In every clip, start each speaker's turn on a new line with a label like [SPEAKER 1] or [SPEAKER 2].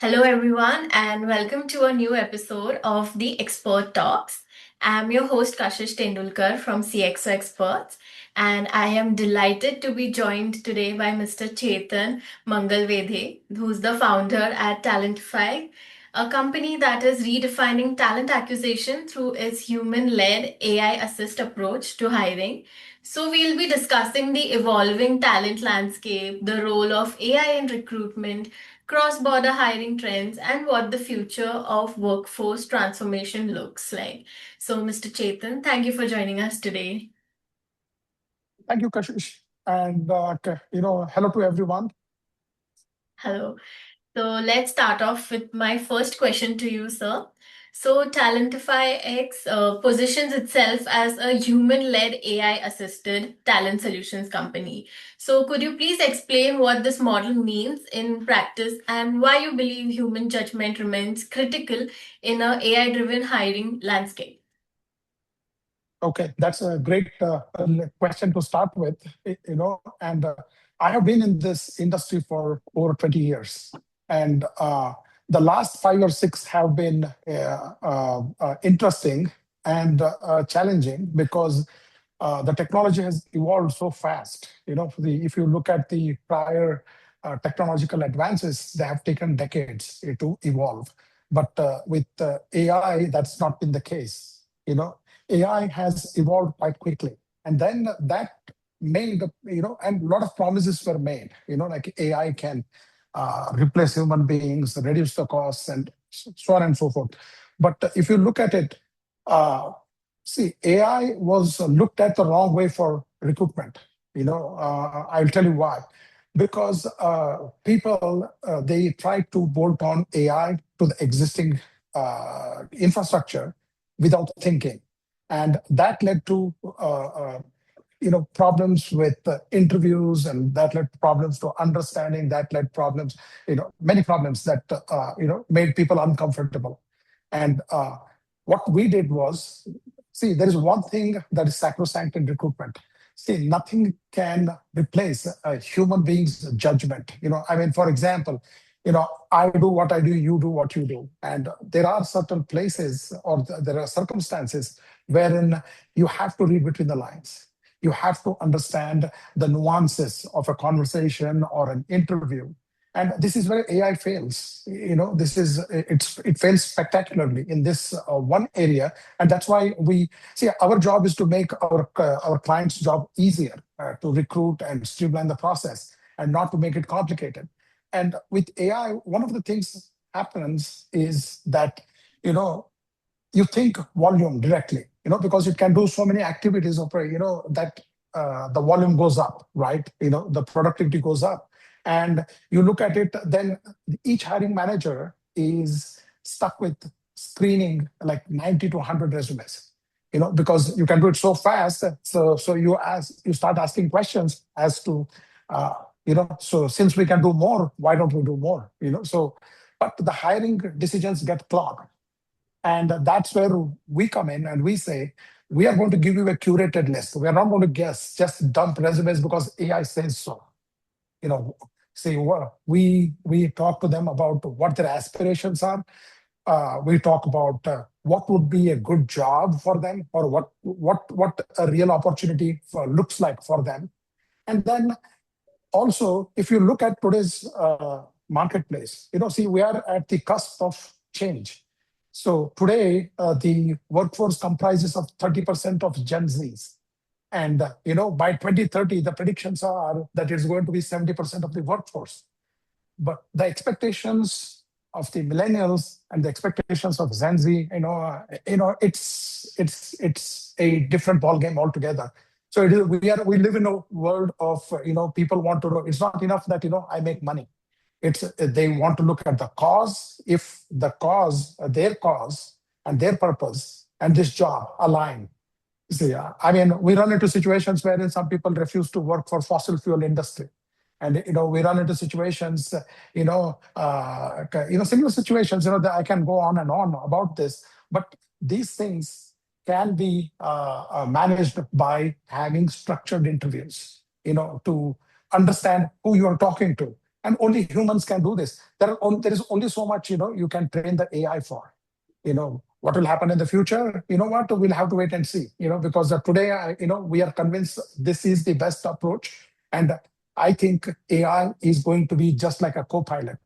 [SPEAKER 1] Hello, everyone, and welcome to a new episode of the XPERT Talks. I'm your host, Kashish Tendulkar from CXO Experts, and I am delighted to be joined today by Mr. Chetan Mangalwedhe, who's the founder at TalentiFi, a company that is redefining talent acquisition through its human led AI assist approach to hiring. So, we'll be discussing the evolving talent landscape, the role of AI in recruitment, cross border hiring trends, and what the future of workforce transformation looks like. So, Mr. Chetan, thank you for joining us today.
[SPEAKER 2] Thank you, Kashish. And, hello to everyone.
[SPEAKER 1] Hello. So, let's start off with my first question to you, sir. So, TalentiFi-X positions itself as a human-led AI-assisted talent solutions company. So, could you please explain what this model means in practice and why you believe human judgment remains critical in a AI-driven hiring landscape?
[SPEAKER 2] Okay, that's a great question to start with. And I have been in this industry for over 20 years. And the last 5 or 6 have been interesting and challenging because the technology has evolved so fast. If you look at the prior technological advances, they have taken decades to evolve. But with AI, that's not been the case. AI has evolved quite quickly, and then that made and a lot of promises were made. Like AI can replace human beings, reduce the costs, and so on and so forth. But if you look at it, uh, see, AI was looked at the wrong way for recruitment. I'll tell you why. Because people they tried to bolt on AI to the existing infrastructure without thinking, and that led to problems with interviews, and that led to problems to understanding. That led problems, many problems that made people uncomfortable. And what we did was, see, there is one thing that is sacrosanct in recruitment. See, nothing can replace a human being's judgment. I mean, for example, I do what I do, you do what you do. And there are certain places, or there are circumstances wherein you have to read between the lines. You have to understand the nuances of a conversation or an interview. And this is where AI fails. It fails spectacularly in this one area. And that's why we see, our job is to make our client's job easier, to recruit and streamline the process, and not to make it complicated. And with AI, one of the things happens is that you know you think volume directly, because it can do so many activities that the volume goes up, right? The productivity goes up. And you look at it, then each hiring manager is stuck with screening like 90 to 100 resumes, because you can do it so fast. So you start asking questions as to, so since we can do more, why don't we do more? But the hiring decisions get clogged, and that's where we come in and we say, we are going to give you a curated list. We are not going to just dump resumes because AI says so. You know, say we talk to them about what their aspirations are. We talk about what would be a good job for them, or what a real opportunity looks like for them. And then also, if you look at today's marketplace, see, we are at the cusp of change. So today, the workforce comprises of 30% of Gen Zs. And by 2030, the predictions are that it's going to be 70% of the workforce. But the expectations of the millennials and the expectations of Gen Z, it's a different ballgame altogether. So we live in a world of people want to know. It's not enough that I make money. It's they want to look at the cause. If the cause, their cause and their purpose and this job align. So, yeah, I mean, we run into situations wherein some people refuse to work for fossil fuel industry, and we run into situations, similar situations. That I can go on and on about this, but these things can be managed by having structured interviews. To understand who you are talking to, and only humans can do this. There is only so much you can train the AI for. What will happen in the future? You know what? We'll have to wait and see. Because today, we are convinced this is the best approach, and I think AI is going to be just like a co-pilot,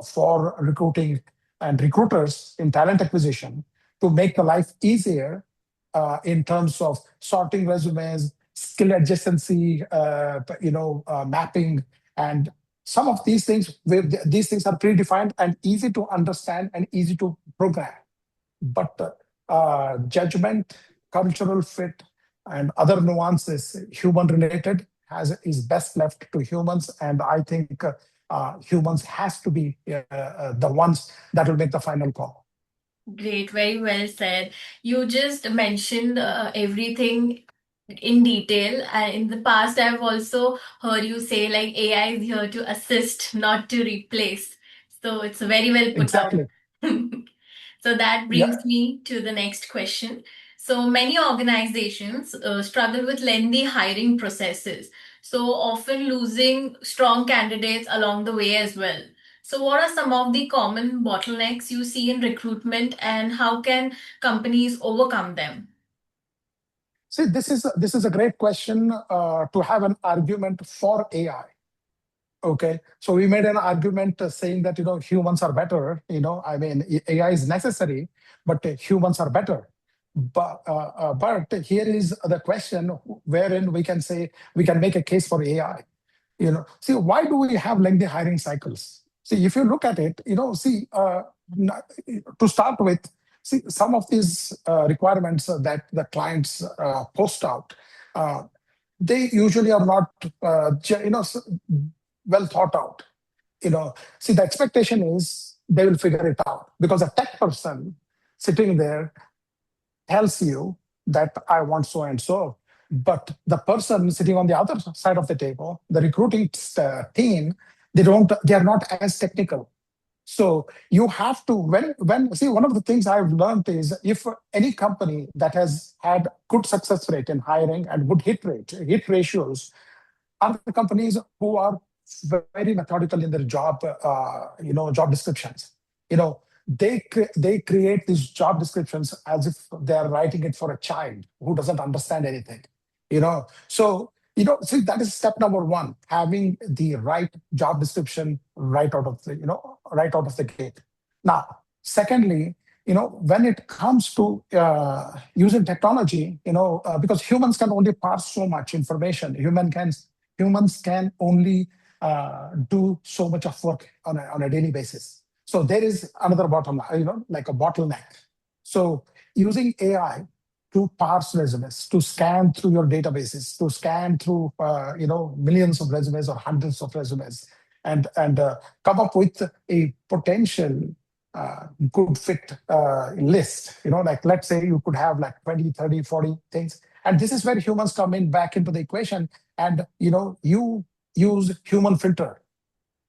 [SPEAKER 2] for recruiting and recruiters in talent acquisition to make the life easier in terms of sorting resumes, skill adjacency, mapping, and some of these things. These things are predefined and easy to understand and easy to program. But judgment, cultural fit, and other nuances, human related, is best left to humans. And I think humans has to be the ones that will make the final call.
[SPEAKER 1] Great, very well said. You just mentioned everything in detail. In the past, I've also heard you say like AI is here to assist, not to replace. So it's very well put out.
[SPEAKER 2] Exactly.
[SPEAKER 1] So that
[SPEAKER 2] Yeah.
[SPEAKER 1] brings me to the next question. So many organizations struggle with lengthy hiring processes, so often losing strong candidates along the way as well. So, what are some of the common bottlenecks you see in recruitment, and how can companies overcome them?
[SPEAKER 2] See, this is a great question to have an argument for AI. Okay, so we made an argument saying that humans are better. I mean, AI is necessary, but humans are better. But here is the question wherein we can say we can make a case for AI. See, why do we have lengthy hiring cycles? See, if you look at it, see, to start with, see, some of these requirements that the clients post out, uh, they usually are not, well thought out. See, the expectation is they will figure it out because a tech person sitting there tells you that I want so and so. But the person sitting on the other side of the table, the recruiting team, they are not as technical. So you have to, when see, one of the things I've learned is if any company that has had good success rate in hiring and good hit ratios, are the companies who are very methodical in their job descriptions. They create these job descriptions as if they are writing it for a child who doesn't understand anything. So that is step number one: having the right job description right out of the gate. Now, secondly, when it comes to using technology, because humans can only parse so much information. Humans can only do so much of work on a daily basis. So there is another like a bottleneck. So using AI to parse resumes, to scan through your databases, to scan through millions of resumes or hundreds of resumes, and come up with a potential good fit list. Like let's say you could have like 20, 30, 40 things. And this is where humans come in back into the equation. And you use human filter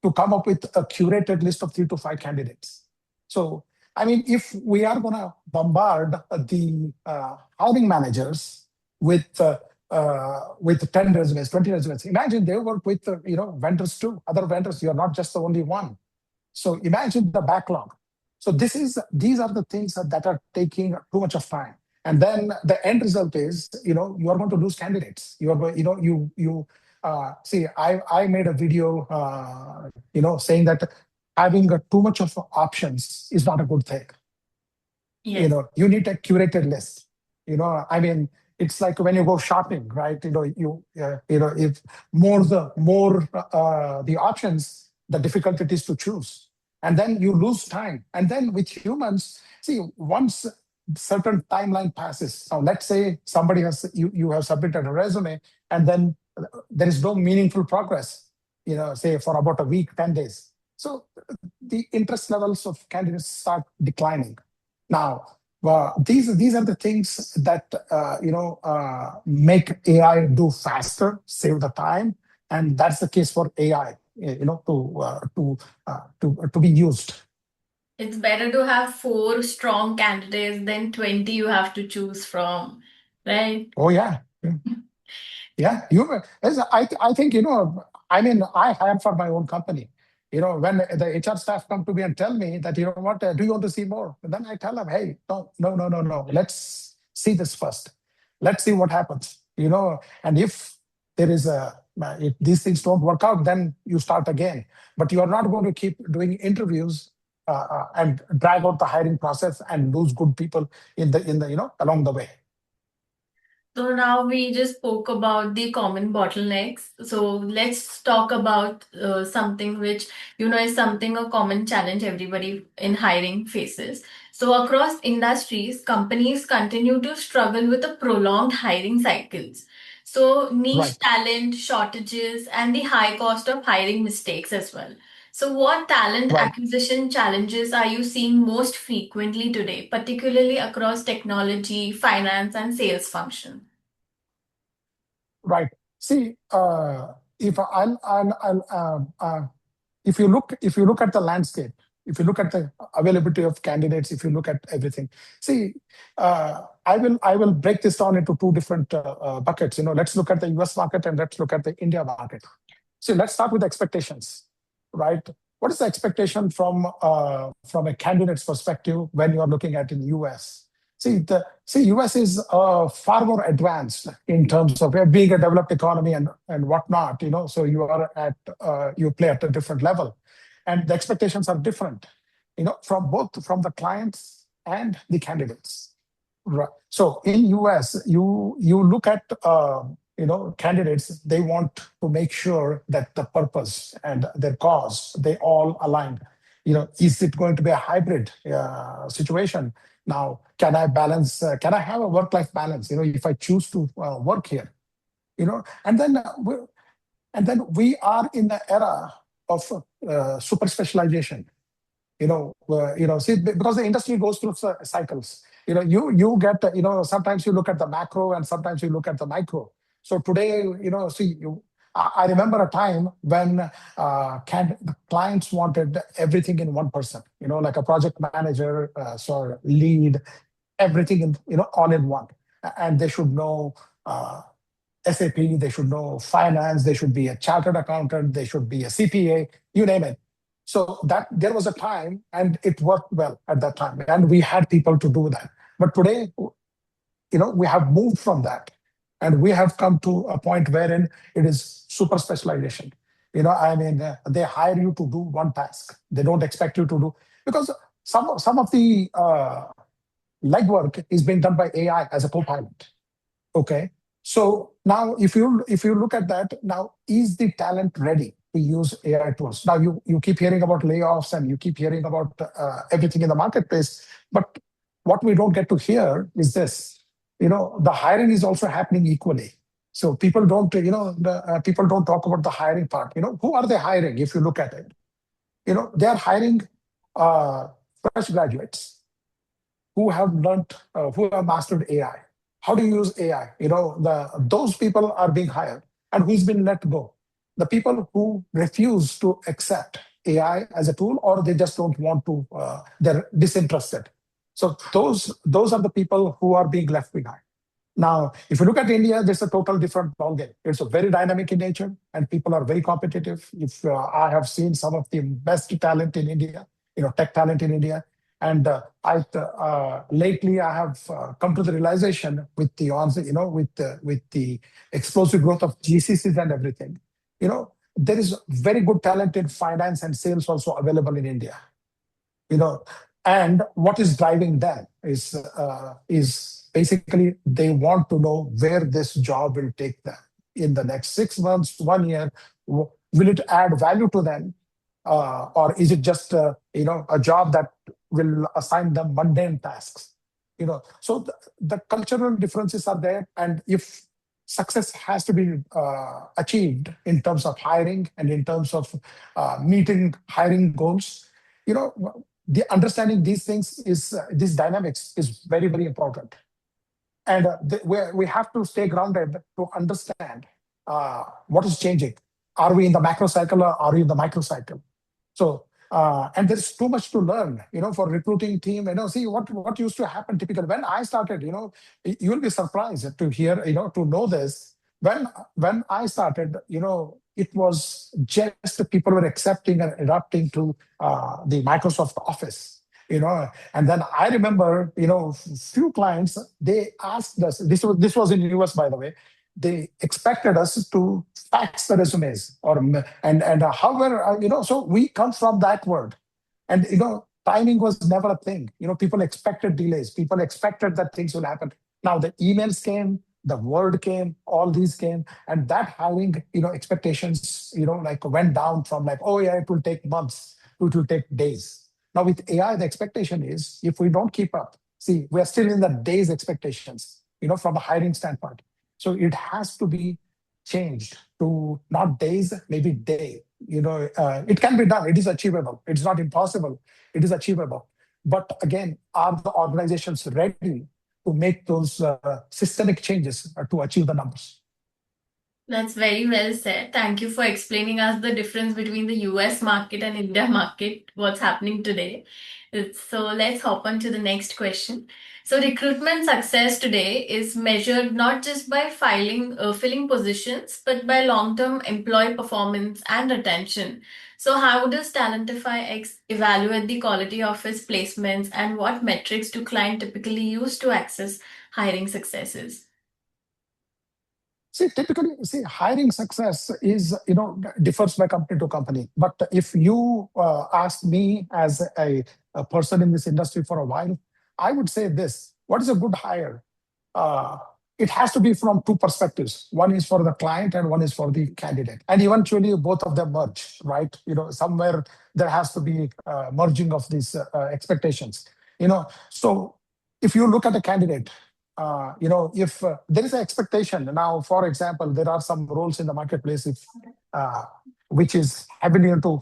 [SPEAKER 2] to come up with a curated list of 3 to 5 candidates. So, I mean, if we are going to bombard the hiring managers with 10 resumes, 20 resumes, imagine they work with vendors too, other vendors. You're not just the only one. So imagine the backlog. So these are the things that are taking too much of time. And then the end result is, you are going to lose candidates. You are, you see, I made a video, saying that having too much of options is not a good thing.
[SPEAKER 1] Yes.
[SPEAKER 2] You need a curated list. I mean, it's like when you go shopping, right? If more the options, the difficult it is to choose, and then you lose time. And then with humans, see, once certain timeline passes. Now, let's say somebody you have submitted a resume, and then there is no meaningful progress. Say for about a week, 10 days. So the interest levels of candidates start declining. Now, these are the things that make AI do faster, save the time, and that's the case for AI. To be used.
[SPEAKER 1] It's better to have four strong candidates than 20 you have to choose from, right?
[SPEAKER 2] Oh yeah, yeah. I think I mean I hire for my own company. When the HR staff come to me and tell me that, what, do you want to see more? And then I tell them, hey, no, no, no, no, no. Let's see this first. Let's see what happens. And if there is if these things don't work out, then you start again. But you are not going to keep doing interviews and drag out the hiring process and lose good people in the along the way.
[SPEAKER 1] So now we just spoke about the common bottlenecks. So let's talk about something which is something a common challenge everybody in hiring faces. So across industries, companies continue to struggle with the prolonged hiring cycles. So niche
[SPEAKER 2] Right.
[SPEAKER 1] talent shortages and the high cost of hiring mistakes as well. So what talent
[SPEAKER 2] Right.
[SPEAKER 1] acquisition challenges are you seeing most frequently today, particularly across technology, finance, and sales function?
[SPEAKER 2] Right. See, if I'll if you look at the landscape, if you look at the availability of candidates, if you look at everything, see, I will break this down into two different buckets. Let's look at the US market and let's look at the India market. See, let's start with expectations, right? What is the expectation from a candidate's perspective when you are looking at in US? See, US is far more advanced in terms of being a developed economy and whatnot. So you play at a different level, and the expectations are different. From the clients and the candidates. Right. So in US, you look at candidates. They want to make sure that the purpose and their cause they all align. Is it going to be a hybrid situation? Now, can I balance? Can I have a work-life balance? If I choose to work here, and then we are in the era of super specialization. See, because the industry goes through cycles. You get, sometimes you look at the macro and sometimes you look at the micro. So today, see, I remember a time when the clients wanted everything in one person, like a project manager, so lead, everything all in one. And they should know SAP, they should know finance, they should be a chartered accountant, they should be a CPA, you name it. So that there was a time, and it worked well at that time, and we had people to do that. But today, we have moved from that, and we have come to a point wherein it is super specialization. I mean, they hire you to do one task. They don't expect you to do, because some of the legwork is being done by AI as a co-pilot. Okay. So now, if you look at that, now is the talent ready to use AI tools? Now you keep hearing about layoffs and you keep hearing about everything in the marketplace, but what we don't get to hear is this. The hiring is also happening equally. So people don't, people don't talk about the hiring part. Who are they hiring? If you look at it, they are hiring uh, fresh graduates who have mastered AI. How do you use AI? Those people are being hired, and who's been let go? The people who refuse to accept AI as a tool, or they just don't want to. They're disinterested. So those are the people who are being left behind. Now, if you look at India, there's a total different ballgame. It's a very dynamic in nature, and people are very competitive. If I have seen some of the best talent in India, tech talent in India, and I lately I have come to the realization with the onset, with the explosive growth of GCCs and everything, there is very good talent in finance and sales also available in India. you know and what is driving them is basically they want to know where this job will take them in the next 6 months, 1 year. Will it add value to them, or is it just a job that will assign them mundane tasks? So the cultural differences are there, and if success has to be achieved in terms of hiring and in terms of meeting hiring goals, you know the understanding these things is these dynamics is very, very important. And we have to stay grounded to understand what is changing. Are we in the macro cycle, or are we in the micro cycle? So, and there's too much to learn, for recruiting team. See what used to happen typically when I started. You'll be surprised to hear, to know this. When I started, it was just people were accepting and adapting to the Microsoft Office. And then I remember, few clients, they asked us, this was in US, by the way, they expected us to fax the resumes, and however, so we come from that word. And timing was never a thing. People expected delays, people expected that things will happen. Now the emails came, the word came, all these came, and that having expectations like went down from like, oh yeah, it will take months, it will take days. Now with AI, the expectation is, if we don't keep up, see, we are still in the days expectations, from a hiring standpoint. So it has to be changed to not days, maybe day. It can be done. It is achievable. It's not impossible. It is achievable. But again, are the organizations ready to make those systemic changes to achieve the numbers?
[SPEAKER 1] That's very well said. Thank you for explaining us the difference between the US market and India market, what's happening today. So let's hop on to the next question. So recruitment success today is measured not just by filling positions, but by long-term employee performance and retention. So how does TalentiFi-X evaluate the quality of its placements, and what metrics do clients typically use to assess hiring successes?
[SPEAKER 2] See, typically, hiring success is, differs by company to company. But if you ask me as a person in this industry for a while, I would say this: what is a good hire? Uh, it has to be from two perspectives. One is for the client, and one is for the candidate. And eventually, both of them merge, right? Somewhere there has to be merging of these expectations. So if you look at a candidate, if there is an expectation now, for example, there are some roles in the marketplace, if uh, which is heavily into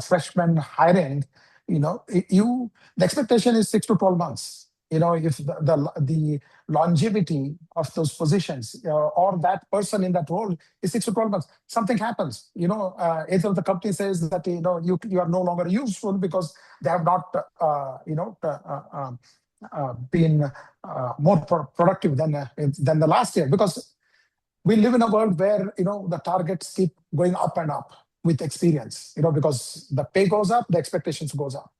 [SPEAKER 2] freshman hiring. The expectation is 6 to 12 months. If the longevity of those positions, or that person in that role is 6 to 12 months, something happens. Either the company says that you are no longer useful because they have not been more productive than the last year, because we live in a world where the targets keep going up and up with experience, because the pay goes up, the expectations goes up.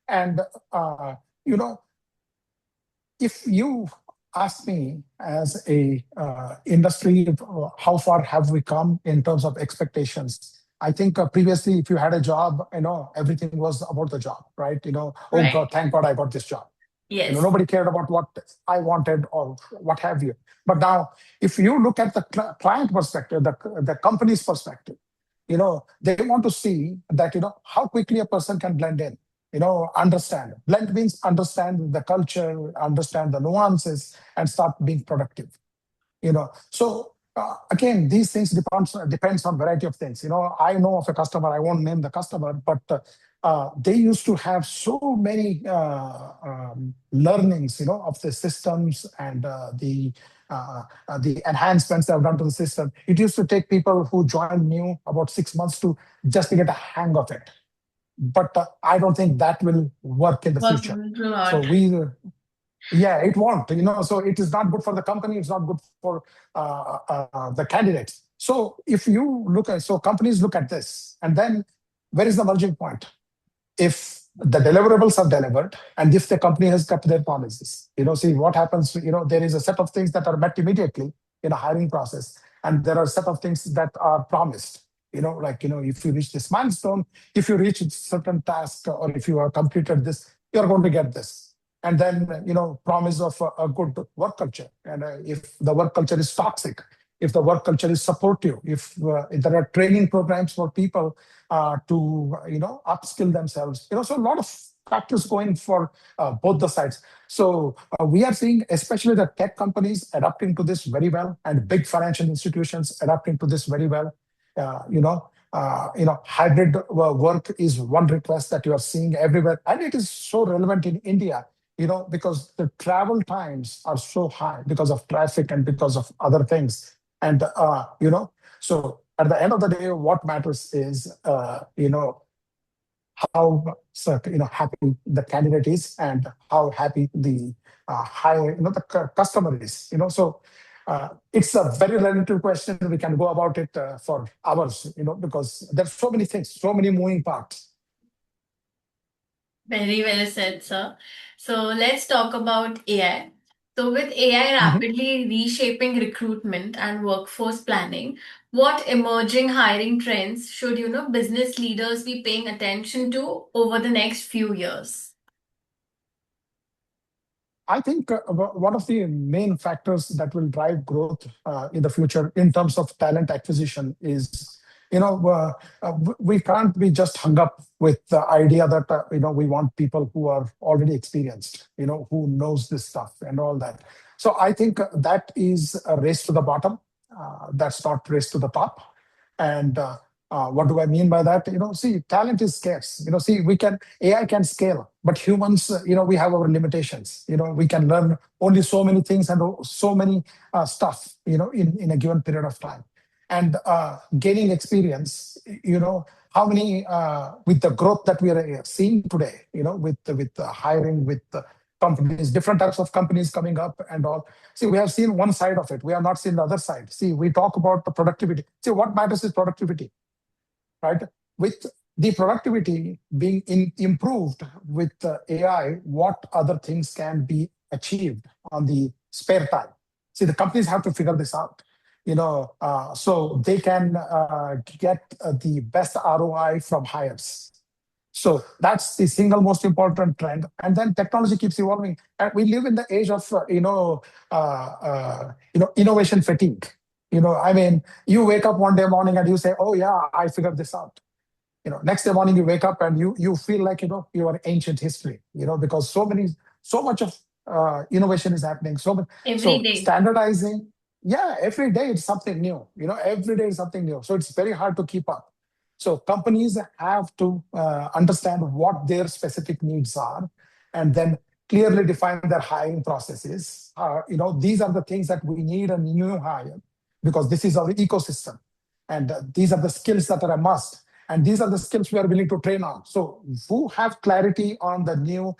[SPEAKER 2] And you know if you ask me as a industry, how far have we come in terms of expectations? I think previously, if you had a job, everything was about the job, right? Oh
[SPEAKER 1] Right.
[SPEAKER 2] God, thank God I got this job.
[SPEAKER 1] Yes.
[SPEAKER 2] Nobody cared about what I wanted or what have you. But now, if you look at the client perspective, the company's perspective, they want to see that, how quickly a person can blend in, understand. Blend means understand the culture, understand the nuances, and start being productive. So again, these things depends on variety of things. I know of a customer, I won't name the customer, but they used to have so many learnings, of the systems and the enhancements they have done to the system. It used to take people who joined new about 6 months to just to get a hang of it. But I don't think that will work in the
[SPEAKER 1] Was
[SPEAKER 2] future.
[SPEAKER 1] a
[SPEAKER 2] So
[SPEAKER 1] lot.
[SPEAKER 2] yeah, it won't. So it is not good for the company. It's not good for the candidates. So if you so companies look at this, and then where is the merging point? If the deliverables are delivered, and if the company has kept their promises, see what happens. There is a set of things that are met immediately in a hiring process, and there are a set of things that are promised. Like if you reach this milestone, if you reach a certain task, or if you have completed this, you're going to get this. And then promise of a good work culture. And if the work culture is toxic, if the work culture is supportive, if there are training programs for people to upskill themselves, so a lot of factors going for both the sides. So we are seeing, especially the tech companies adapting to this very well, and big financial institutions adapting to this very well. Hybrid work is one request that you are seeing everywhere, and it is so relevant in India. Because the travel times are so high because of traffic and because of other things. And, so at the end of the day, what matters is, how happy the candidate is, and how happy the customer is. So It's a very relative question. We can go about it for hours, because there's so many things, so many moving parts.
[SPEAKER 1] Very well said, sir. So let's talk about AI. So with AI
[SPEAKER 2] Mhm.
[SPEAKER 1] rapidly reshaping recruitment and workforce planning, what emerging hiring trends should, business leaders be paying attention to over the next few years?
[SPEAKER 2] I think one of the main factors that will drive growth in the future in terms of talent acquisition is, we can't be just hung up with the idea that, we want people who are already experienced, who knows this stuff and all that. So I think that is a race to the bottom. That's not race to the top. And what do I mean by that? See, talent is scarce. See, AI can scale, but humans, we have our limitations. We can learn only so many things and so many stuff, in a given period of time. And gaining experience, how many, with the growth that we are seeing today, with the hiring, with the companies, different types of companies coming up and all. See, we have seen one side of it. We have not seen the other side. See, we talk about the productivity. See, what matters is productivity, right? With the productivity being improved with AI, what other things can be achieved on the spare time? See, the companies have to figure this out, so they can get the best ROI from hires. So that's the single most important trend. And then technology keeps evolving. And we live in the age of, innovation fatigue. I mean, you wake up one day morning and you say, "Oh yeah, I figured this out." Next day morning you wake up and you feel like you are ancient history. Because so much of innovation is happening.
[SPEAKER 1] Every
[SPEAKER 2] So
[SPEAKER 1] day.
[SPEAKER 2] standardizing, yeah, every day it's something new. Every day is something new. So it's very hard to keep up. So companies have to understand what their specific needs are, and then clearly define their hiring processes. These are the things that we need a new hire, because this is our ecosystem, and these are the skills that are a must, and these are the skills we are willing to train on. So who have clarity on the new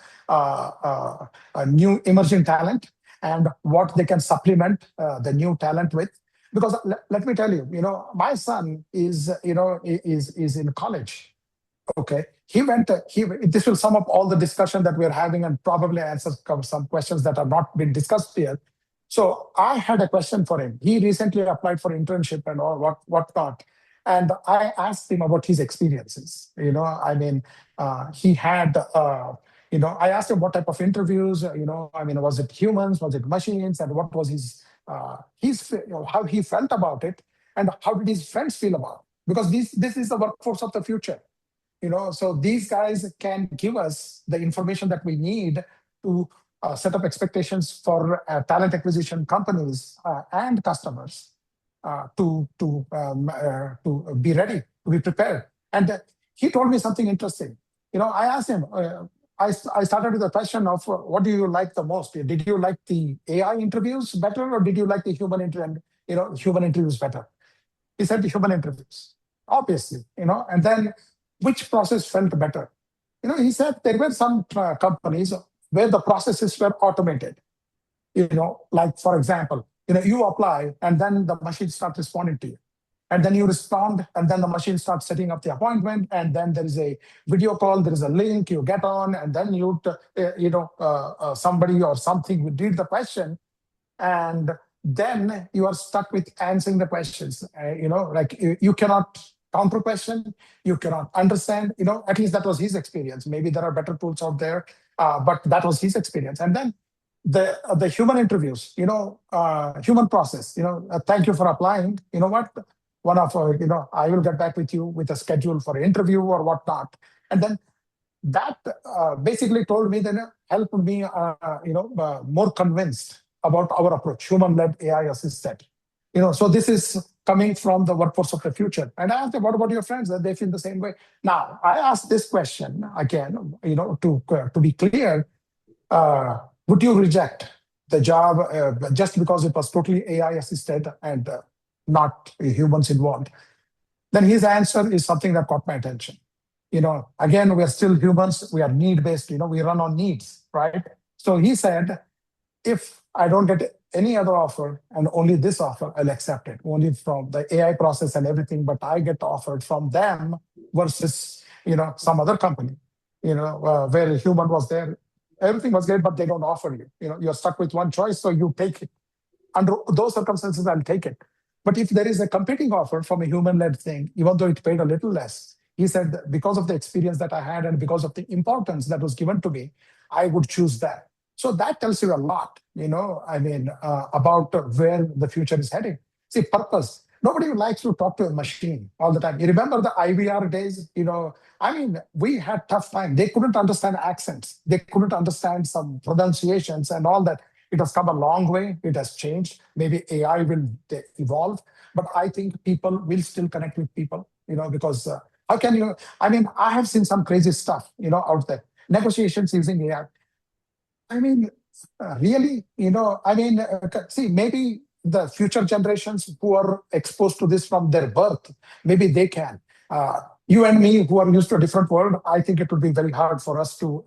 [SPEAKER 2] emerging talent and what they can supplement the new talent with. Because let me tell you, my son is in college. Okay, he went. He This will sum up all the discussion that we're having and probably answer some questions that have not been discussed here. So I had a question for him. He recently applied for internship and all whatnot, and I asked him about his experiences. I mean, he had. I asked him what type of interviews. I mean, was it humans? Was it machines? And what was how he felt about it, and how did his friends feel about it? Because this is the workforce of the future. So these guys can give us the information that we need to set up expectations for talent acquisition companies and customers to be ready, to be prepared. And he told me something interesting. I asked him. I started with the question of what do you like the most? Did you like the AI interviews better, or did you like the human interviews better? He said the human interviews, obviously. And then which process felt better? He said there were some companies where the processes were automated. Like for example, you apply and then the machine starts responding to you. And then you respond, and then the machine starts setting up the appointment, and then there is a video call, there is a link, you get on, and then somebody or something would read the question, and then you are stuck with answering the questions. Like you cannot counter question, you cannot understand. At least that was his experience. Maybe there are better tools out there, but that was his experience. And then the human interviews, human process. Thank you for applying. You know what? One of I will get back with you with a schedule for an interview or whatnot. And then that basically told me, then helped me, more convinced about our approach, human-led AI assisted. So this is coming from the workforce of the future. And I asked them, what about your friends? That they feel the same way. Now, I asked this question again, to be clear, would you reject the job just because it was totally AI assisted and not humans involved? Then his answer is something that caught my attention. Again, we are still humans. We are need based. We run on needs, right? So he said, if I don't get any other offer and only this offer, I'll accept it. Only from the AI process and everything, but I get offered from them versus some other company, where a human was there. Everything was great, but they don't offer you. You're stuck with one choice, so you take it. Under those circumstances, I'll take it. But if there is a competing offer from a human-led thing, even though it paid a little less, he said that because of the experience that I had and because of the importance that was given to me, I would choose that. So that tells you a lot, about where the future is heading. See, purpose. Nobody likes to talk to a machine all the time. You remember the IVR days? We had tough time. They couldn't understand accents. They couldn't understand some pronunciations and all that. It has come a long way. It has changed. Maybe AI will evolve, but I think people will still connect with people, because how can you? I have seen some crazy stuff, out there. Negotiations using AI. I mean, really, see, maybe the future generations who are exposed to this from their birth, maybe they can. You and me, who are used to a different world, I think it would be very hard for us to,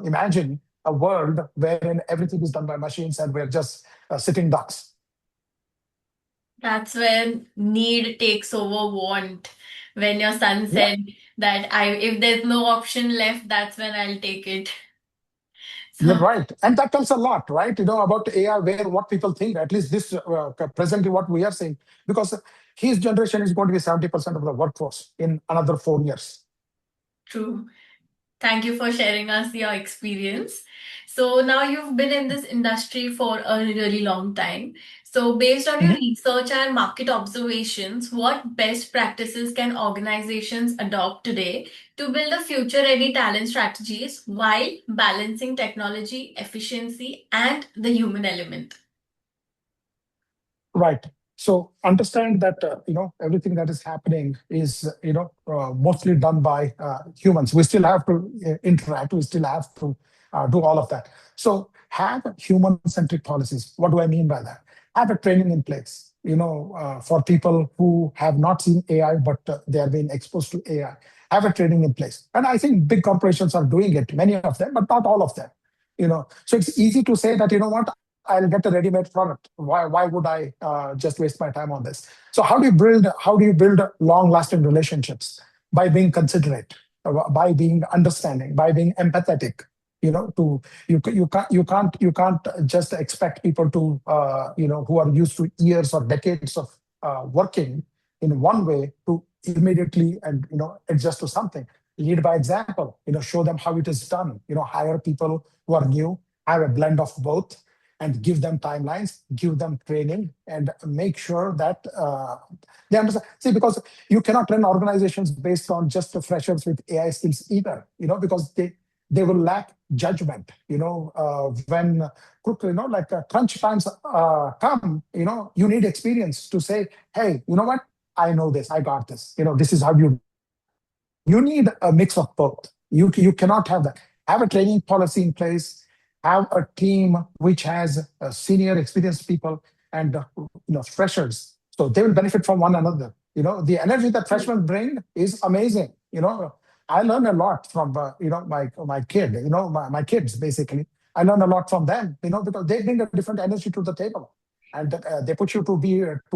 [SPEAKER 2] imagine a world wherein everything is done by machines and we're just sitting ducks.
[SPEAKER 1] That's when need takes over want. When your son
[SPEAKER 2] Yeah,
[SPEAKER 1] said that I if there's no option left, that's when I'll take it.
[SPEAKER 2] you're
[SPEAKER 1] So
[SPEAKER 2] right. And that tells a lot, right? About AI, where what people think, at least this presently what we are saying, because his generation is going to be 70% of the workforce in another 4 years.
[SPEAKER 1] true. Thank you for sharing us your experience. So now you've been in this industry for a really long time. So based on your
[SPEAKER 2] Mhm.
[SPEAKER 1] research and market observations, what best practices can organizations adopt today to build a future-ready talent strategies while balancing technology, efficiency, and the human element?
[SPEAKER 2] Right. So understand that everything that is happening is mostly done by humans. We still have to interact. We still have to do all of that. So have human-centric policies. What do I mean by that? Have a training in place. For people who have not seen AI but they are being exposed to AI. Have a training in place. And I think big corporations are doing it. Many of them, but not all of them. So it's easy to say that I'll get a ready-made product. Why would I just waste my time on this? So how do you build long-lasting relationships? By being considerate, by being understanding, by being empathetic. To you can't just expect people to who are used to years or decades of working in one way to immediately and adjust to something. Lead by example. Show them how it is done. Hire people who are new. Have a blend of both and give them timelines, give them training, and make sure that they understand. See, because you cannot run organizations based on just the freshers with AI skills either, because they will lack judgment. When like crunch times come, you need experience to say, hey, you know what? I know this. I got this. This is how you do it. You need a mix of both. You cannot have that. Have a training policy in place. Have a team which has senior experienced people and freshers, so they will benefit from one another. The energy that freshmen bring is amazing. I learn a lot from my kids basically. I learn a lot from them. Because they bring a different energy to the table, and they put you to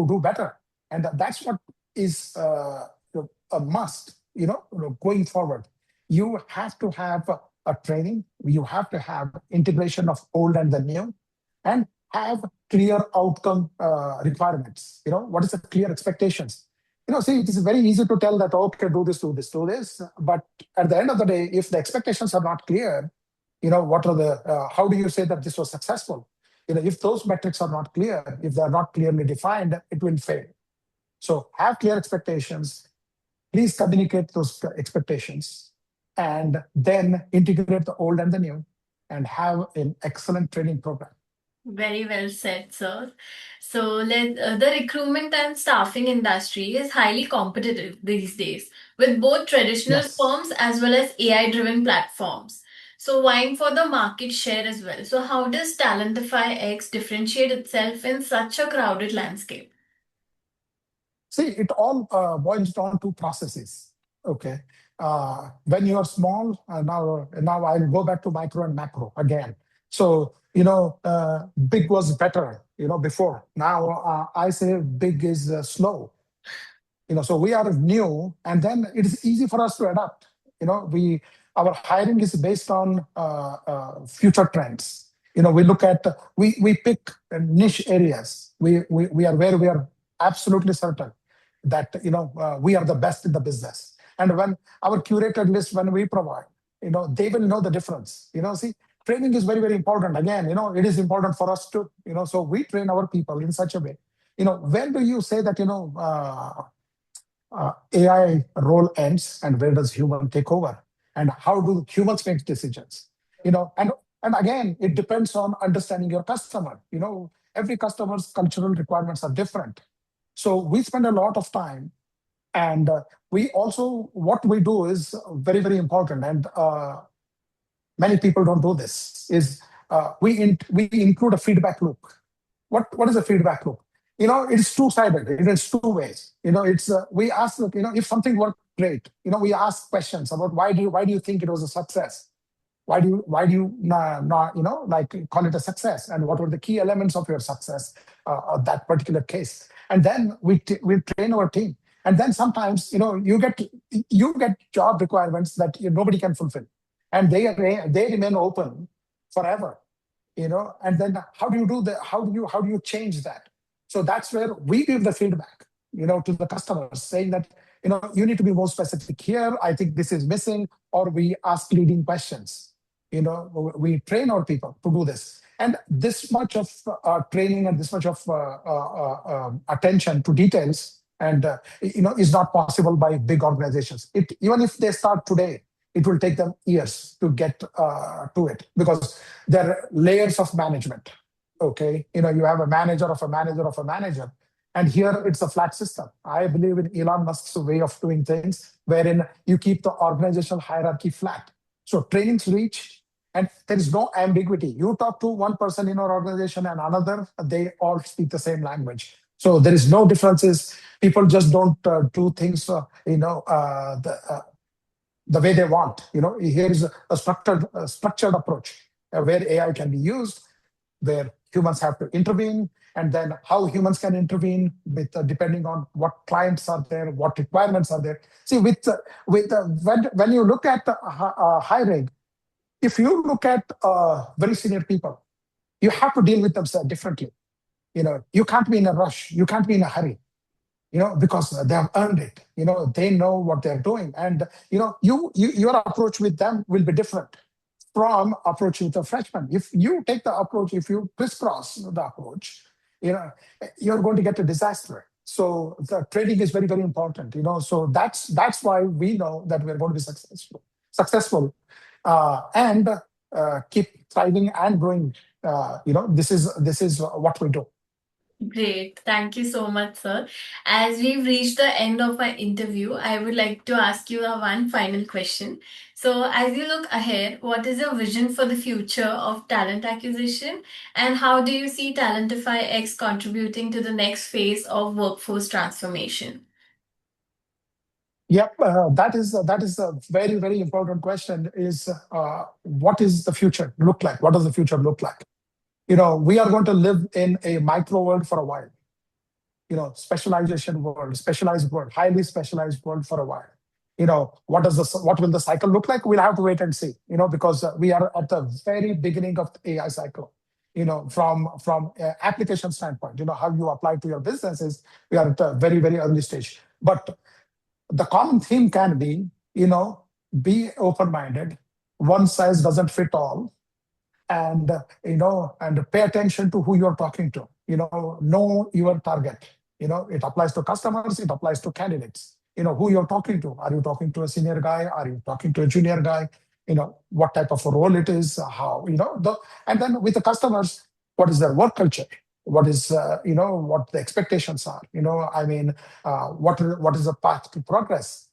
[SPEAKER 2] do better. And that's what is a must. Going forward, you have to have a training. You have to have integration of old and the new, and have clear outcome requirements. What is the clear expectations? See, it is very easy to tell that, okay, do this, do this, do this. But at the end of the day, if the expectations are not clear, what are how do you say that this was successful? If those metrics are not clear, if they are not clearly defined, it will fail. So have clear expectations. Please communicate those expectations, and then integrate the old and the new, and have an excellent training program.
[SPEAKER 1] Very well said, sir. The recruitment and staffing industry is highly competitive these days, with both traditional
[SPEAKER 2] Yes.
[SPEAKER 1] firms as well as AI-driven platforms. So, vying for the market share as well. So, how does Talentify-X differentiate itself in such a crowded landscape?
[SPEAKER 2] See, it all boils down to processes. Okay. When you're small, now I'll go back to micro and macro again. So, big was better before. Now I say big is slow. So we are new, and then it is easy for us to adapt. We our hiring is based on future trends. We look at we pick niche areas. We are where we are absolutely certain that we are the best in the business. And when our curated list, when we provide, they will know the difference. See, training is very, very important. Again, it is important for us to, so we train our people in such a way. When do you say that AI role ends and where does human take over? And how do humans make decisions? And again, it depends on understanding your customer. Every customer's cultural requirements are different. So we spend a lot of time, and we also, what we do is very, very important. And many people don't do this, is we include a feedback loop. What is a feedback loop? It's two-sided. It is two ways. It's we ask, if something worked great, we ask questions about why do you think it was a success? Why do you not like call it a success, and what were the key elements of your success of that particular case? And then we train our team. And then sometimes you get job requirements that nobody can fulfill, and they remain open forever. And then how do you do that? How do you change that? So that's where we give the feedback to the customers, saying that you need to be more specific here. I think this is missing. Or we ask leading questions. We train our people to do this. And this much of training and this much of attention to details and is not possible by big organizations. Even if they start today, it will take them years to get to it, because there are layers of management. Okay, you have a manager of a manager of a manager, and here it's a flat system. I believe in Elon Musk's way of doing things, wherein you keep the organizational hierarchy flat. So trainings reach, and there is no ambiguity. You talk to one person in our organization and another, they all speak the same language. So there is no differences. People just don't do things, the way they want. Here is a structured approach where AI can be used, where humans have to intervene, and then how humans can intervene with depending on what clients are there, what requirements are there. See, when you look at hiring, if you look at very senior people, you have to deal with them differently. You can't be in a rush. You can't be in a hurry. Because they have earned it. They know what they're doing, and your approach with them will be different from approach with a freshman. If you take the approach, if you crisscross the approach, you're going to get a disaster. So the training is very, very important. So that's why we know that we're going to be successful, and keep thriving and growing. This is what we do.
[SPEAKER 1] Great. Thank you so much, sir. As we've reached the end of our interview, I would like to ask you a one final question. So, as you look ahead, what is your vision for the future of talent acquisition, and how do you see Talentify-X contributing to the next phase of workforce transformation?
[SPEAKER 2] Yep, that is a very, very important question. Is what is the future look like? What does the future look like? We are going to live in a micro world for a while. Specialization world, specialized world, highly specialized world for a while. What will the cycle look like? We'll have to wait and see. Because we are at the very beginning of the AI cycle. From application standpoint, how you apply to your businesses, we are at a very, very early stage. But the common theme can be open-minded. One size doesn't fit all, and and pay attention to who you're talking to. Know your target. It applies to customers, it applies to candidates. Who you're talking to. Are you talking to a senior guy? Are you talking to a junior guy? What type of a role it is, how, and then with the customers, what is their work culture? What is what the expectations are? What is the path to progress?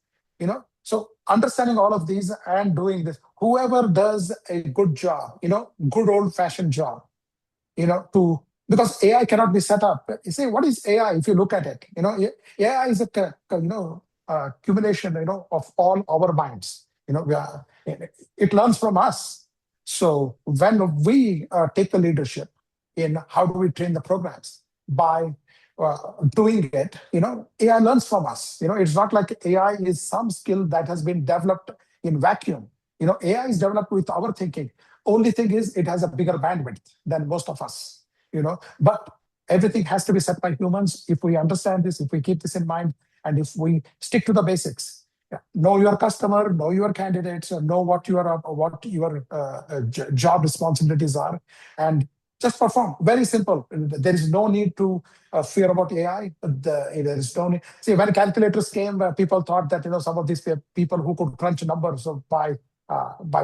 [SPEAKER 2] So understanding all of these and doing this, whoever does a good job, good old-fashioned job, to because AI cannot be set up. You say, what is AI? If you look at it, AI is accumulation, of all our minds. It learns from us. So when we take the leadership, in how do we train the programs. By doing it, AI learns from us. It's not like AI is some skill that has been developed in vacuum. AI is developed with our thinking. Only thing is it has a bigger bandwidth than most of us. But everything has to be set by humans. If we understand this, if we keep this in mind, and if we stick to the basics, know your customer, know your candidates, know what your job responsibilities are, and just perform. Very simple. There is no need to fear about AI. There is no need. See, when calculators came, people thought that some of these people who could crunch numbers by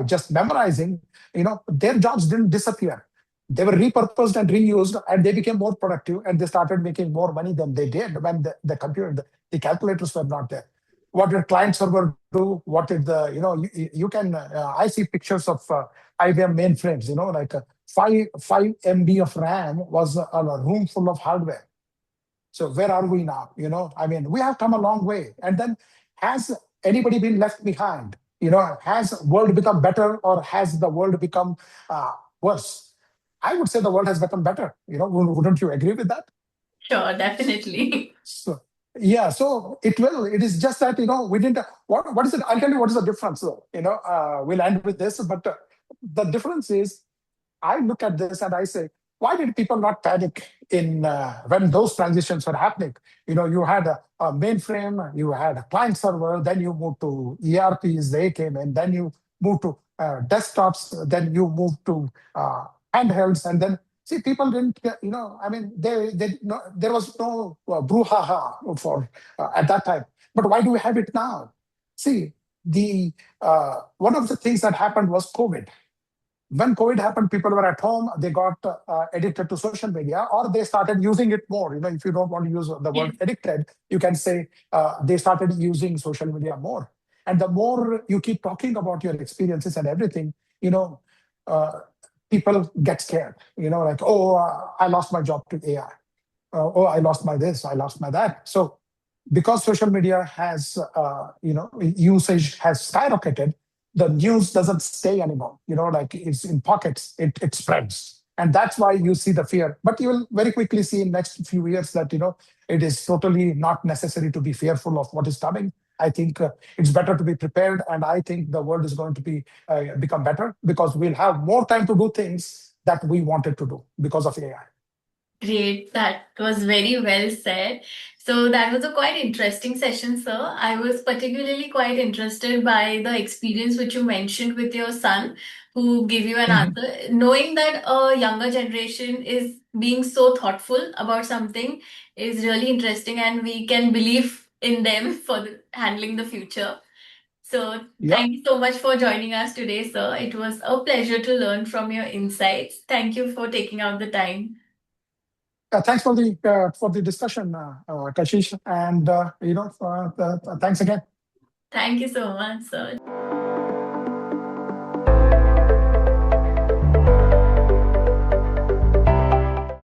[SPEAKER 2] just memorizing, their jobs didn't disappear. They were repurposed and reused, and they became more productive, and they started making more money than they did when the calculators were not there. What did client server do? What did you can, I see pictures of IBM mainframes, like 5 MB of RAM was a room full of hardware. So where are we now? I mean, we have come a long way. And then has anybody been left behind? Has world become better, or has the world become worse? I would say the world has become better. Wouldn't you agree with that?
[SPEAKER 1] Sure, definitely.
[SPEAKER 2] So, yeah, so it will. It is just that we didn't. What is it? I'll tell you what is the difference. Though. We'll end with this, but the difference is, I look at this and I say, why did people not panic in when those transitions were happening? You had a mainframe, you had a client server, then you moved to ERPs, they came in, then you moved to desktops, then you moved to handhelds, and then see people didn't, I mean, no, there was no brouhaha for at that time. But why do we have it now? See, the one of the things that happened was COVID. When COVID happened, people were at home, they got addicted to social media, or they started using it more. If you don't want to use the word
[SPEAKER 1] Yes.
[SPEAKER 2] addicted, you can say they started using social media more. And the more you keep talking about your experiences and everything, uh, people get scared, like, oh, I lost my job to AI. Oh, I lost my this, I lost my that. So because social media has, usage has skyrocketed, the news doesn't stay anymore. Like it's in pockets, it spreads, and that's why you see the fear. But you will very quickly see in next few years that it is totally not necessary to be fearful of what is coming. I think it's better to be prepared, and I think the world is going to be become better because we'll have more time to do things that we wanted to do because of AI.
[SPEAKER 1] Great. That was very well said. So that was a quite interesting session, sir. I was particularly quite interested by the experience which you mentioned with your son, who gave you an
[SPEAKER 2] Mhm.
[SPEAKER 1] answer. Knowing that a younger generation is being so thoughtful about something is really interesting, and we can believe in them for handling the future. So
[SPEAKER 2] Yeah.
[SPEAKER 1] thank you so much for joining us today, sir. It was a pleasure to learn from your insights. Thank you for taking out the time.
[SPEAKER 2] Thanks for the discussion, Kashish, and thanks again.
[SPEAKER 1] Thank you so much, sir.